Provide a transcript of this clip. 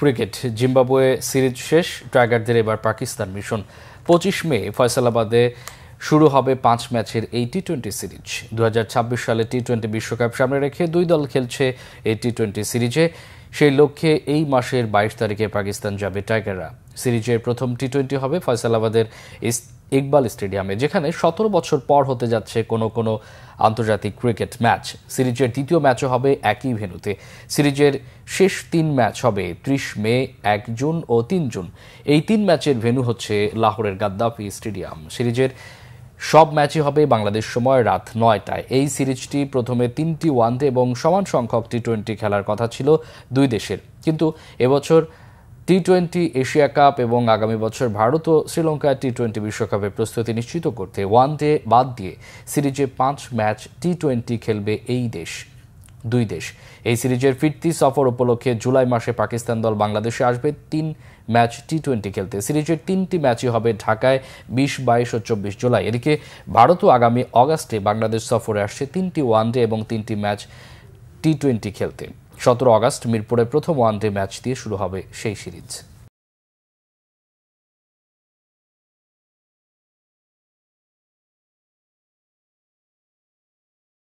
Cricket Zimbabwe series শেষ, টাইগারদের এবার পাকিস্তান মিশন। 25 মে ফয়সালাবাদে শুরু হবে 5 ম্যাচের এই টি-20 সিরিজ। 2026 সালে টি-20 বিশ্বকাপ সামনে রেখে দুই দল খেলছে এই টি-20 সিরিজে। সেই লক্ষ্যে এই মাসের 22 তারিখে পাকিস্তান যাবে টাইগাররা। সিরিজের প্রথম টি-20 হবে ফয়সালাবাদের ইকবাল স্টেডিয়ামে, যেখানে 17 বছর পর হতে যাচ্ছে কোনো আন্তর্জাতিক ক্রিকেট ম্যাচ। সিরিজের দ্বিতীয় ম্যাচও হবে একই ভেন্যুতে। সিরিজের শেষ 3 ম্যাচ হবে 30 মে, 1 জুন ও 3 জুন। এই 3 ম্যাচের ভেন্যু হচ্ছে লাহোরের গাদ্দাফি স্টেডিয়াম। সিরিজের সব ম্যাচই হবে বাংলাদেশ সময় রাত 9টায়। এই সিরিজটি প্রথমে 3টি ওয়ানডে এবং সমান সংখ্যক টি-20 খেলার কথা ছিল দুই দেশের, কিন্তু এবছর টি-20 এশিয়া কাপ এবং আগামী বছর ভারত ও শ্রীলঙ্কার টি-20 বিশ্বকাপের প্রস্তুতি নিশ্চিত করতে ওয়ানডে বাদ দিয়ে সিরিজে 5 ম্যাচ টি-20 খেলবে দুই দেশ। এই সিরিজের ফিরতি সফর উপলক্ষে জুলাই মাসে পাকিস্তান দল বাংলাদেশে আসবে 3 ম্যাচ টি-20 খেলতে। সিরিজের 3টি ম্যাচই হবে ঢাকায় 20, 22 ও 24 জুলাই। এদিকে ভারতও আগামী অগাস্টে বাংলাদেশ সফরে আসছে 3টি ওয়ানডে এবং 3টি ম্যাচ টি-20 খেলতে। 17 আগস্ট মিরপুরে প্রথম ওয়ানডে ম্যাচ দিয়ে শুরু হবে সেই সিরিজ।